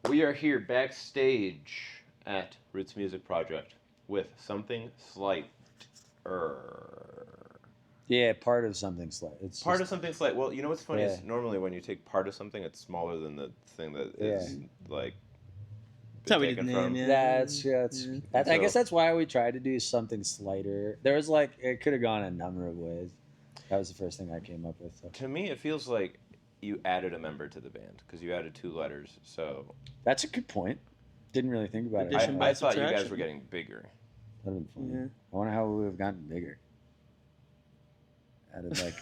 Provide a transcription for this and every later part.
We are here backstage at Roots Music Project with something slight. Yeah, part of something slight. It's Part just, of something slight. Well, you know what's funny Yeah. is normally when you take part of something, it's smaller than the thing that is like That's how we taken did the name, from. yeah. That's I guess So- that's why we tried to do something slighter. There was like it could have gone a number of ways. That was the first thing I came up with. So. To me, it feels like you added a member to the band because you added 2 letters. So That's a good point. Didn't really think about Addition it. by I thought you guys subtraction. were getting bigger. That'd have been funny. Yeah. I wonder how we would have gotten bigger. Added like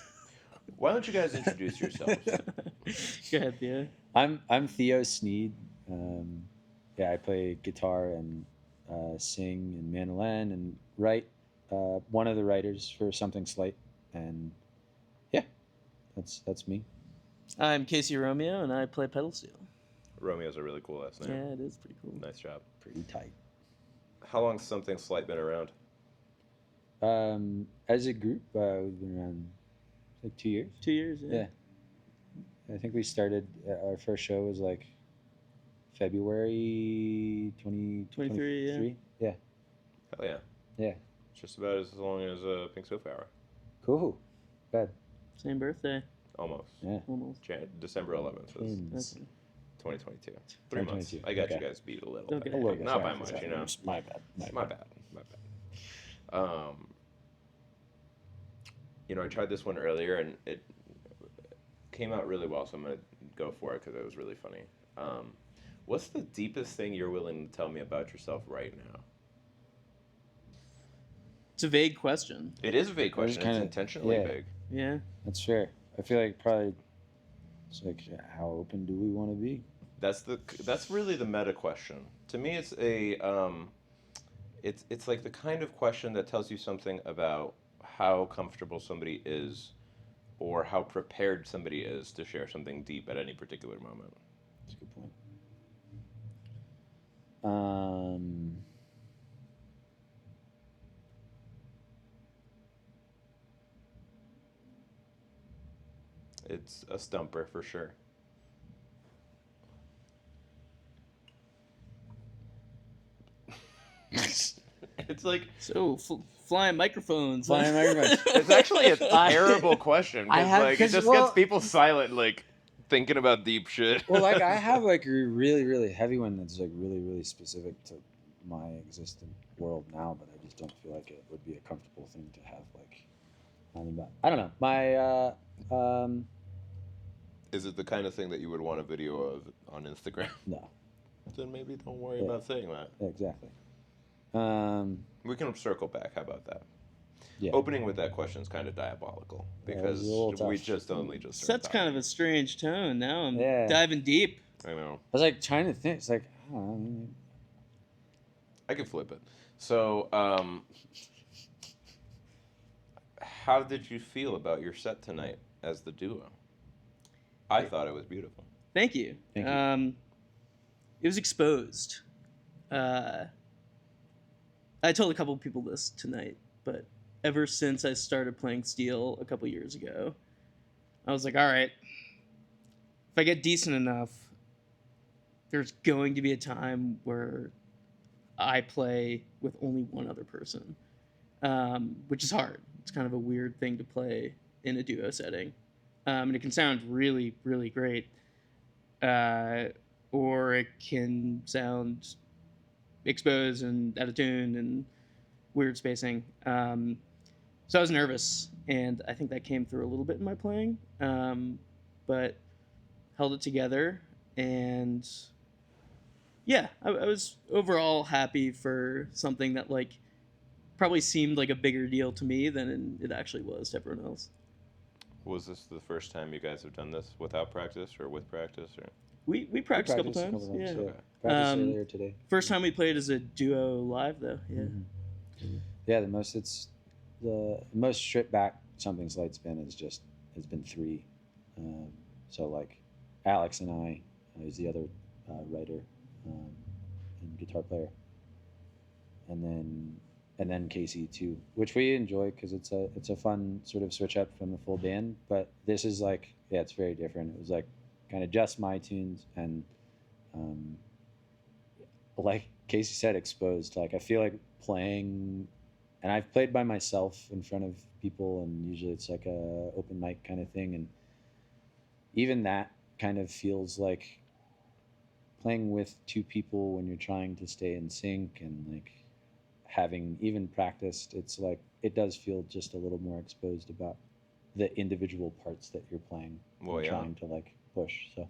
Why don't you guys introduce yourselves? Go ahead, Theo. I'm Theo Sneed. Yeah, I play guitar and sing and mandolin and write. One of the writers for Something Slight, and yeah, that's me. I'm Casey Romeo, and I play pedal steel. Romeo's a really cool last name. Yeah, it is pretty cool. Nice job. Pretty tight. How long's Something Slight been around? As a group, we've been around like 2 years. 2 years, Yeah. I think we started. Our first show was like February 2023. Yeah. Hell yeah. Yeah. Just about as long as Pink Sofa Hour. Cool. Bad. Same birthday, Almost. Yeah. almost. December 11th was Twins. Okay. 2022. 3 months. 2022, I got you okay. guys beat a little Okay. bit. A little bit, Not sorry. by much, you know. My bad. My bad. You know, I tried this one earlier and it came out really well, so I'm gonna go for it because it was really funny. What's the deepest thing you're willing to tell me about yourself right now? It's a vague question. It is a vague question. It's kinda- intentionally yeah. vague. Yeah. That's fair. I feel like probably it's like how open do we want to be? That's really the meta question. To me, it's a it's like the kind of question that tells you something about how comfortable somebody is, or how prepared somebody is to share something deep at any particular moment. That's a good point. It's a stumper for sure. It's like So, flying microphones. Flying microphones. it's actually a terrible question I because have- like it 'cause, just well- gets people silent, like thinking about deep shit. Well, like I have like a really, really heavy one that's like really, really specific to my existent world now, but I just don't feel like it would be a comfortable thing to have like. I don't know. My Is it the kind of thing that you would want a video of on Instagram? no, Then maybe don't worry Yeah. about saying that. exactly. We can circle back. How about that? Yeah. Opening with that question is kind of diabolical Yeah, it because was a little we tough. just only just Sets started kind of a strange tone. Now I'm Yeah. diving deep. talking. I know. I was like trying to think. It's like I don't know. I can flip it. So, how did you feel about your set tonight as the duo? I thought it was beautiful. Thank you. Thank you. It was exposed. I told a couple people this tonight, but ever since I started playing steel a couple years ago, I was like, all right, if I get decent enough, there's going to be a time where I play with only one other person, which is hard. It's kind of a weird thing to play in a duo setting. And it can sound really, really great, or it can sound exposed and out of tune and weird spacing. So I was nervous, and I think that came through a little bit in my playing, but held it together, and yeah, I was overall happy for something that like probably seemed like a bigger deal to me than it actually was to everyone else. Was this the first time you guys have done this without practice or with practice? Or We practiced a couple times. Yeah. Okay. Practiced Um, earlier today. First time we played as a duo live though. Yeah. Mhm. Yeah, the most stripped back Something Slight's been has been 3. So like Alex and I, who's the other writer and guitar player, and then Casey too, which we enjoy because it's a fun sort of switch up from the full band. But this is like it's very different. It was like kind of just my tunes and like Casey said, exposed. Like I feel like playing, and I've played by myself in front of people, and usually it's like a open mic kind of thing, and even that kind of feels like playing with two people when you're trying to stay in sync and like having even practiced. It's like it does feel just a little more exposed about the individual parts that you're playing Well, and yeah. trying to like push. So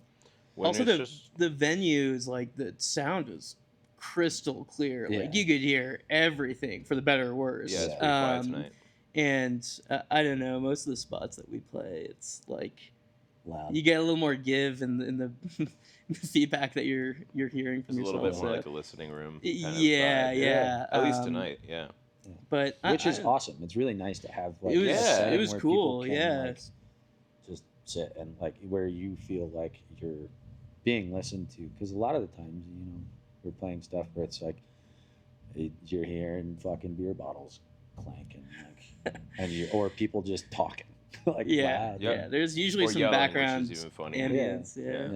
When Also, it's the just the venues, like the sound was crystal clear. Like Yeah. you could hear everything for the better or worse. yeah, it's Yeah. pretty quiet tonight. And I don't know, most of the spots that we play, it's like loud. you get a little more give in the feedback that you're hearing from It's a yourself. little bit more so- like a listening room. Yeah, Kind of vibe. yeah. At least tonight, yeah. But Which is I- awesome. It's really nice to have like It was a Yeah. setting it was where cool. people can, Yeah. like, just sit and like where you feel like you're being listened to, because a lot of the times, you know, we're playing stuff where it's like you're hearing fucking beer bottles clanking, like, and or people just talking, like Yeah, loud. Yep. yeah. There's usually Or some yelling, which background is even funny. ambience. Yeah.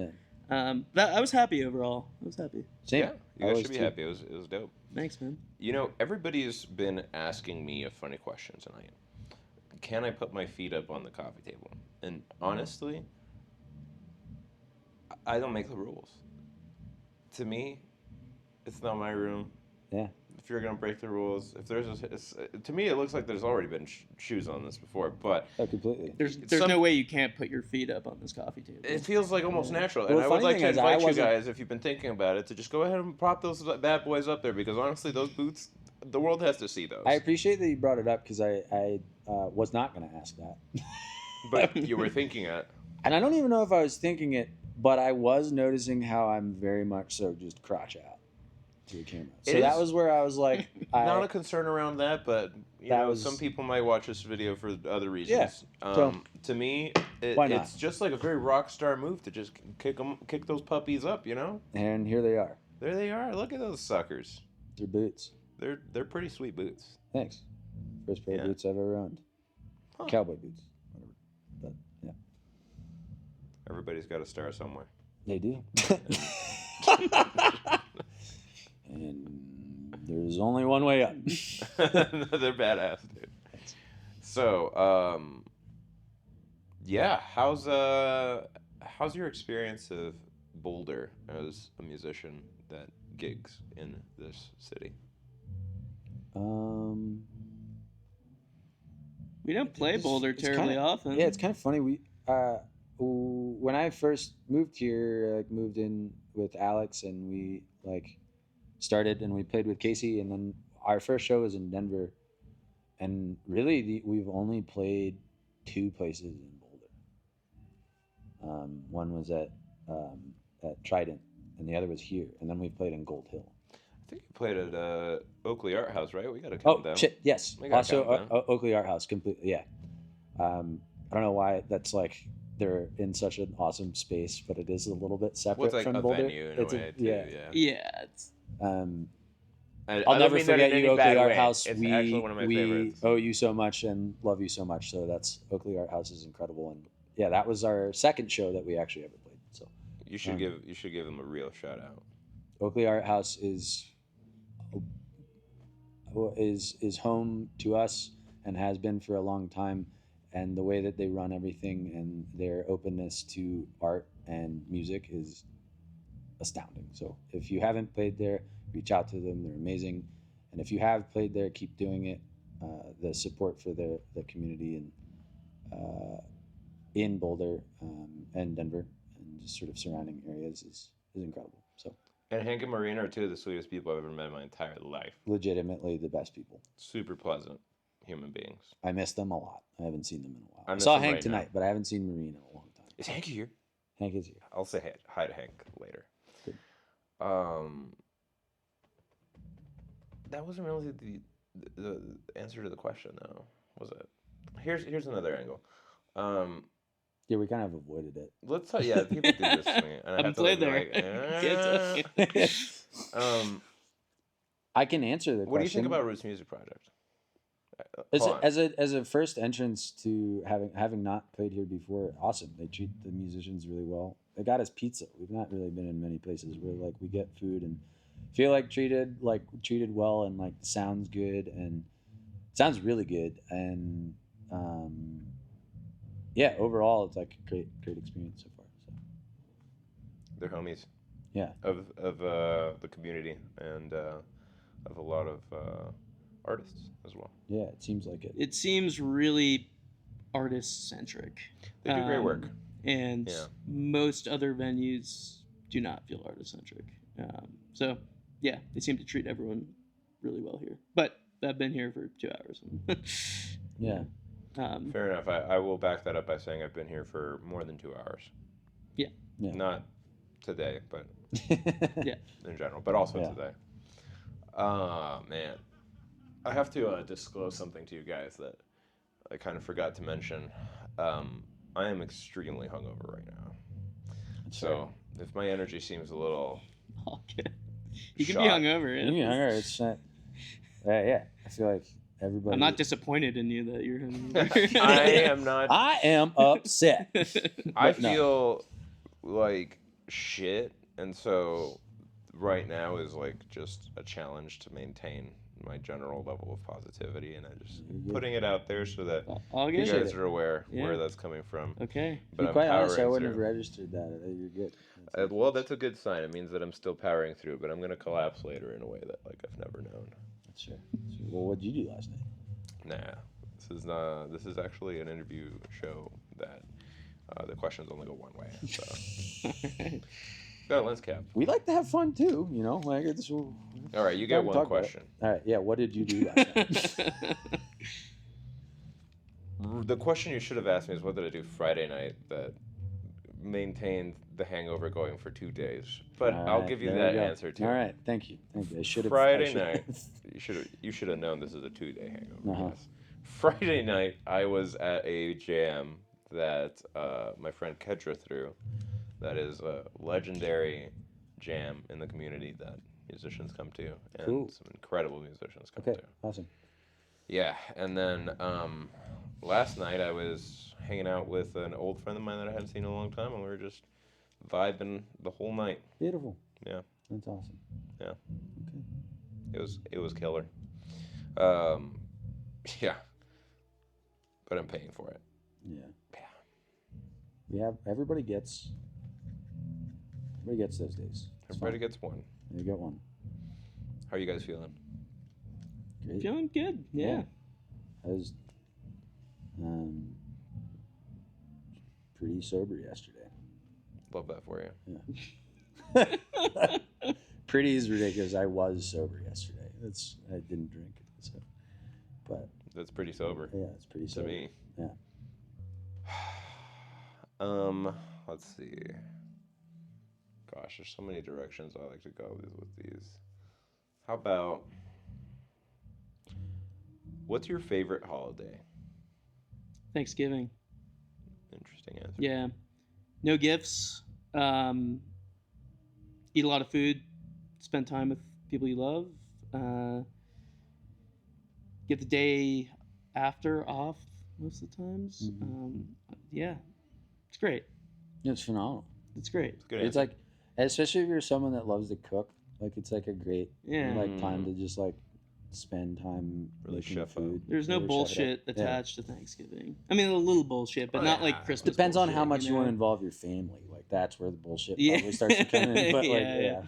Yeah. That I was happy overall. I was happy. Same. Yeah, you I guys was should be too. happy. It was dope. Thanks, man. You know, everybody's been asking me a funny question tonight. Can I put my feet up on the coffee table? And honestly, I don't make the rules. To me, it's not my room. Yeah. If you're gonna break the rules, if there's to me, it looks like there's already been shoes on this before, but Oh, completely. There's some- no way you can't put your feet up on this coffee table. it feels like almost natural. Well, And the I would funny like thing to is I invite you wasn't- guys, if you've been thinking about it, to just go ahead and prop those bad boys up there, because honestly, those boots, the world has to see those. I appreciate that you brought it up, because I was not going to ask that. But you were thinking it. And I don't even know if I was thinking it, but I was noticing how I'm very much so just crotch out to the camera. So It that is- was where I was like, Not a concern around that, but you That know, was- some people might watch this video for other reasons. so- To me, Why not? it's just like a very rock star move to just kick those puppies up. You know, and here they are. there they are. Look at those suckers. They're boots. They're pretty sweet boots. Thanks. First pair Yeah. of boots I've ever owned. Huh. Cowboy boots. Whatever. But yeah, Everybody's got to start somewhere. they do. And there's only one way up. They're badass, dude. So, yeah, how's your experience of Boulder as a musician that gigs in this city? We don't play It's- Boulder it's terribly kinda- often. Yeah, it's kind of funny. We when I first moved here, like moved in with Alex, and we like started and we played with Casey, and then our first show was in Denver, and really we've only played two places in Boulder. One was at Trident, and the other was here, and then we played in Gold Hill. I think you played at Oakley Art House, right? We got to Oh count them. shit! Yes, We gotta also count them. Oakley Art House, completely. Yeah, I don't know why that's like they're in such an awesome space, but it is a little bit separate Well, it's like from a Boulder. venue in a It's way, too. yeah. Yeah, it's And I I'll don't never mean that forget in you, any Oakley bad Art way. House. It's We actually one of my favorites. owe you so much and love you so much. So that's Oakley Art House is incredible, and yeah, that was our second show that we actually ever played. So You should give them a real shout out. Oakley Art House is home to us and has been for a long time, and the way that they run everything and their openness to art and music is astounding. So if you haven't played there, reach out to them. They're amazing, and if you have played there, keep doing it. The support for the community and in Boulder and Denver and just sort of surrounding areas is incredible. So And Hank and Marina are two of the sweetest people I've ever met in my entire life. legitimately the best people. Super pleasant human beings. I miss them a lot. I haven't seen them in a while. I I miss saw them Hank right tonight, now. but I haven't seen Marine in a long time. Is Hank here? Hank is here. I'll say hi to Hank later. Good. That wasn't really the answer to the question, though, was it? Here's another angle. Yeah, we kind of avoided it. Let's tell people do this to me, and I Haven't have to played like, there. like, Can't I can answer the question. what do you think about Roots Music Project? As a first entrance to having not played here before? Awesome. They treat the musicians really well. They got us pizza. We've not really been in many places where like we get food and feel like treated well, and like sounds good and sounds really good, and yeah, overall it's like a great experience so far. So They're homies yeah, of the community and of a lot of artists as well. yeah, it seems like it. It seems really artist centric. They do great work. And Yeah. most other venues do not feel artist centric. So yeah, they seem to treat everyone really well here. But I've been here for 2 hours. Yeah. Fair enough. I will back that up by saying I've been here for more than 2 hours. Yeah. Not today, but Yeah. in general, but also Yeah. today. Man. I have to disclose something to you guys that I kind of forgot to mention. I am extremely hungover right now. So if my energy seems a little Okay. You can shot, be hungover. You can be hungover. It's not. Yeah. I feel like everybody. I'm not disappointed in you that you're hungover. I am not. I am upset. I But no. feel like shit, and so right now is like just a challenge to maintain my general level of positivity, and I just You're good. putting it out there so that All you good. guys are aware Yeah. where that's coming from. Okay. But To be I'm quite honest, I powering wouldn't have through. registered that. You're good. Well, that's a good sign. It means that I'm still powering through, but I'm gonna collapse later in a way that like I've never known. That's sure. Well, what did you do last night? Nah, this is not. This is actually an interview show that the questions only go one way. So got a lens cap. We like to have fun too, you know. Like it's. All right, you Glad get to one talk about it. question. All right. Yeah. What did you do last night? The question you should have asked me is what did I do Friday night that maintained the hangover going for 2 days. But All I'll right, give you there that we go. answer too. All right. Thank you. I should have. Friday night. You should have known this is a 2-day hangover. Uh-huh. Yes. Friday night, I was at a jam that my friend Kedra threw. That is a legendary jam in the community that musicians come to, and Cool. some incredible musicians come Okay. to. Awesome. Yeah, and then last night I was hanging out with an old friend of mine that I hadn't seen in a long time, and we were just vibing the whole night. Beautiful. Yeah. That's awesome. Yeah. Okay. It was killer. Yeah. But I'm paying for it. Yeah. Yeah. We have everybody gets those days. It's Everybody fine. gets one. You get one. How are you guys feeling? Great. Feeling good. Yeah. I was pretty sober yesterday. Love that for you. Yeah. Pretty is ridiculous. I was sober yesterday. I didn't drink. So, but That's pretty sober yeah, it's pretty to sober. me. Yeah. Let's see. Gosh, there's so many directions I like to go with these. How about what's your favorite holiday? Thanksgiving. Interesting answer. Yeah. No gifts. Eat a lot of food. Spend time with people you love. Get the day after off most of the times. Mhm. Yeah. It's great. It's phenomenal. It's great. It's good It's answer. like, especially if you're someone that loves to cook, like it's like a great Yeah. like time to just like spend time Really making chef up. food. There's no really chef it bullshit up. Yeah. attached to Thanksgiving. I mean, a little bullshit, but Oh, not yeah. like Christmas. Depends on how bullshit, much you want to know? involve your family. Like that's where the bullshit Yeah. probably starts to come in. But like, Yeah,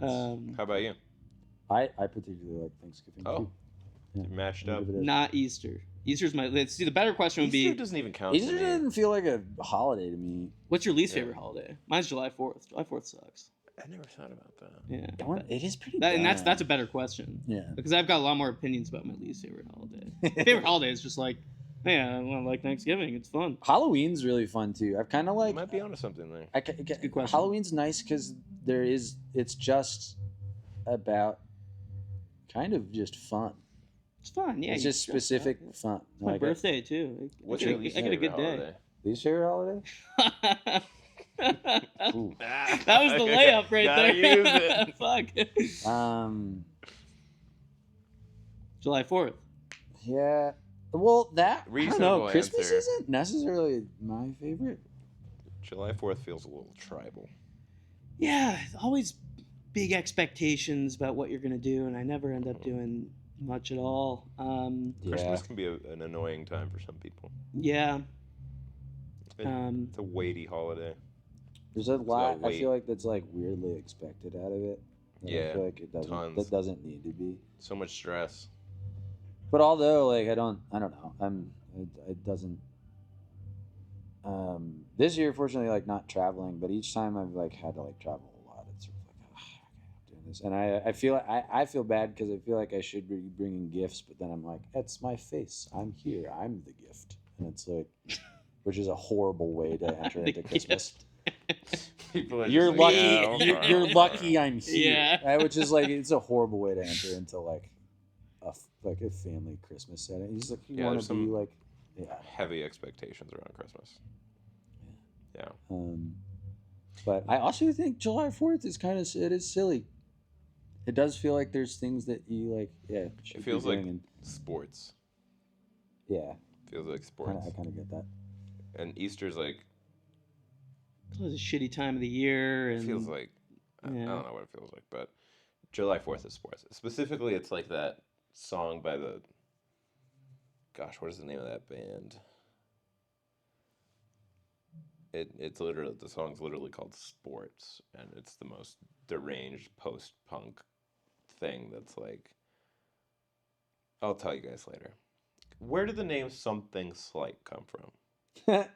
yeah. How about you? I particularly like Thanksgiving Oh, too. Yeah. matched I'll up. give it a- Not Easter. Easter's my. See, the better question would Easter be, doesn't even count. Easter to me. doesn't feel like a holiday to me. what's your least Yeah. favorite holiday? Mine's July 4th. July 4th sucks. I never thought about that. Yeah. It is pretty. And bad. that's a better question. Yeah. Because I've got a lot more opinions about my least favorite holiday. My favorite holiday is just like, yeah, I like Thanksgiving. It's fun. Halloween's really fun too. I've kind of You like. might be onto something there. I, a good question. Halloween's nice because it's just about kind of just fun. It's fun. Yeah. It's you just dress up. specific fun. It's my Like, birthday too. What's I your get- least I get a favorite good day. holiday? Least favorite holiday? Ooh. That was the layup right Gotta there. use it. Fuck. July 4th. Yeah. Well, that I don't know. Reasonable Christmas answer. isn't necessarily my favorite. July 4th feels a little tribal. Yeah, always big expectations about what you're gonna do, and I never end up doing much at all. Christmas can be an annoying time for some people. Yeah. It's a weighty holiday. There's a got lot. I weight. feel like that's like weirdly expected out of it. That I Yeah, feel like it doesn't. tons. That doesn't need to be. So much stress. But although, like, I don't know. It doesn't. This year, fortunately, like not traveling, but each time I've like had to like travel a lot, it's sort of like, oh, okay, I'm doing this, and I feel bad because I feel like I should be bringing gifts, but then I'm like, it's my face. I'm here. I'm the gift, and it's like, which is a horrible way to enter The into Christmas. People are You're just lucky. like, "Yeah, You're lucky I'm here. Yeah. Which is like, it's a horrible way to enter into like a family Christmas setting. You just like you Yeah, want there's to be some- like, yeah. heavy expectations around Christmas. Yeah. But I also think July 4th is it is silly. It does feel like there's things that you like. Yeah, should It feels be like doing, and sports. yeah, Feels like sports. I kind of get that. And Easter's like, It's a shitty time of the year, and feels like, I yeah. don't know what it feels like, but July 4th is sports. Specifically, it's like that song by gosh, what is the name of that band? It's literally, the song's literally called Sports, and it's the most deranged post-punk thing that's like, I'll tell you guys later. Where did the name Something Slight come from?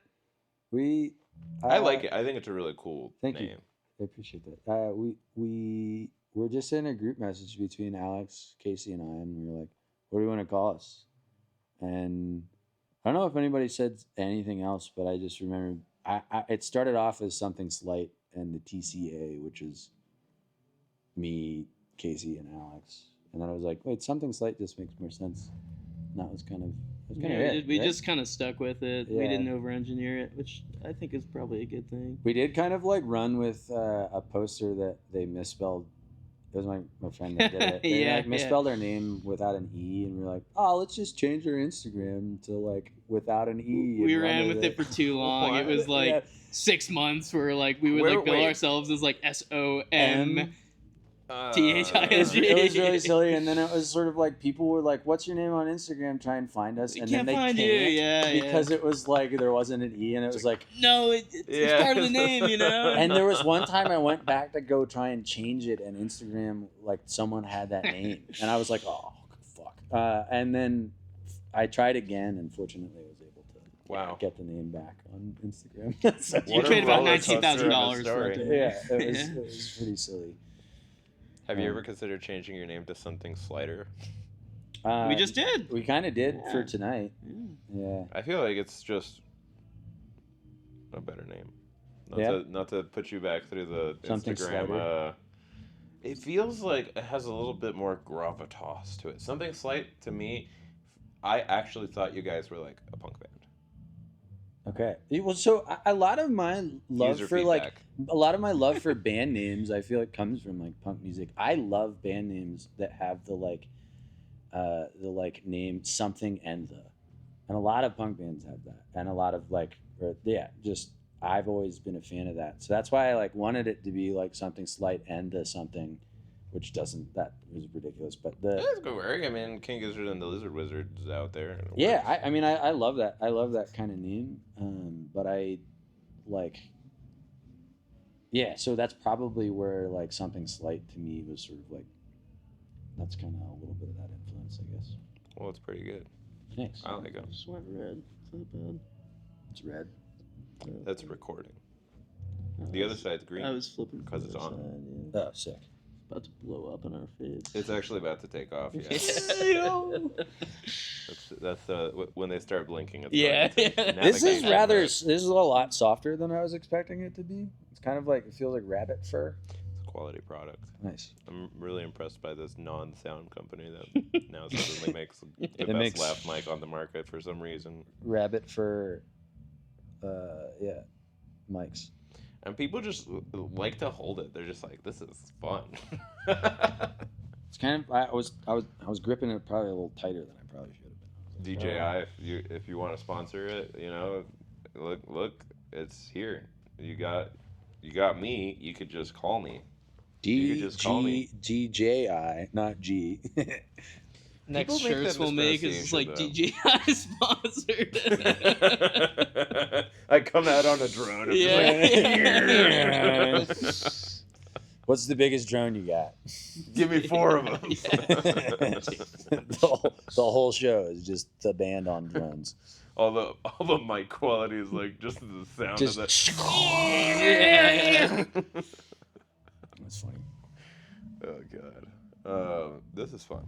I like it. I think it's a really cool Thank name. you. I appreciate that. We were just in a group message between Alex, Casey, and I, and we were like, "What do you want to call us?" And I don't know if anybody said anything else, but I just remember it started off as Something Slight and the TCA, which is me, Casey, and Alex, and then I was like, "Wait, Something Slight just makes more sense." And that was kind of it. we right? just kind of stuck with it. We Yeah. didn't over-engineer it, which I think is probably a good thing. We did kind of like run with a poster that they misspelled. It was my friend that did it. They Yeah, like misspelled our name without an E, and we were like, oh, let's just change our Instagram to like without an E. We and run ran with it for too long. It was like Yeah. 6 months where like we would Where- like bill wait. ourselves as like SOM. M. THISG. It was really silly, and then it was sort of like people were like, "What's your name on Instagram? Try and find us." We And can't then they find can't you, yeah, because it was like there wasn't an E, and it was like. No, it's Yeah. part of the name, you know. And there was one time I went back to go try and change it, and Instagram, like someone had that name, and I was like, "Oh, fuck!" And then I tried again, and fortunately, I was able to Wow. get the name back on Instagram. So You What a paid about roller coaster of a $19,000 for story. it. to- yeah, it Yeah. was pretty silly. Have you ever considered changing your name to something slighter? We just did. we kind of did Yeah. for tonight. Yeah. Yeah, I feel like it's just a better name. Not to put you back through the Something Instagram. slighter. It feels like it has a little bit more gravitas to it. Something slight to me. I actually thought you guys were like a punk band. okay. Well, so a lot of my love User for like feedback. a lot of my love for band names, I feel like comes from like punk music. I love band names that have the name something and and a lot of punk bands have that, and a lot of like, just I've always been a fan of that. So that's why I like wanted it to be like something slight and something, which doesn't. That was ridiculous, but That's good work. I mean, King Gizzard and the Lizard Wizard is out there. and it yeah, works. I mean, I love that. I love that kind of name. But I like, yeah. So that's probably where like something slight to me was sort of like, that's kind of a little bit of that influence, I guess. Well, it's pretty good. Thanks. I like it. Just went red. It's not bad. It's red. That's recording. I The other was- side's green. I was flipping because to it's the on. side, yeah. Oh, sick. About to blow up in our face. It's actually about to take off. Yeah. Yeah. That's when they start blinking. It's Yeah, starting to yeah. This is navigate rather. that. This is a lot softer than I was expecting it to be. It's kind of like it feels like rabbit fur. It's a quality product. Nice. I'm really impressed by this non-sound company that now suddenly makes the best makes- laugh mic on the market for some reason. Rabbit fur. Yeah, mics. And people just like to hold it. They're just like, this is fun. It's kind of. I was gripping it probably a little tighter than I probably should have been. DJI, if you want to sponsor it, look, it's here. You got me. You could just call me. You could just call me. DJI, not G. Next People make shirts that we'll make is just like mispronunciation, DJI sponsored. I come out on a drone. I'm Yeah. just like, What's the biggest drone you got? give me 4 of them. The whole show is just the band on drones. all the mic quality is like just the sound Just of that. That's funny. Oh god, this is fun.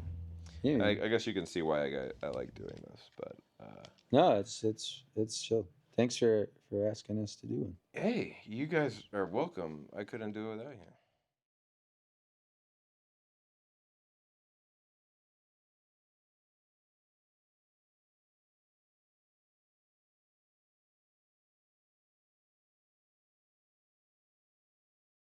Yeah. I guess you can see why I like doing this, but No, it's chill. Thanks for asking us to do one. hey, you guys are welcome. I couldn't do it without you.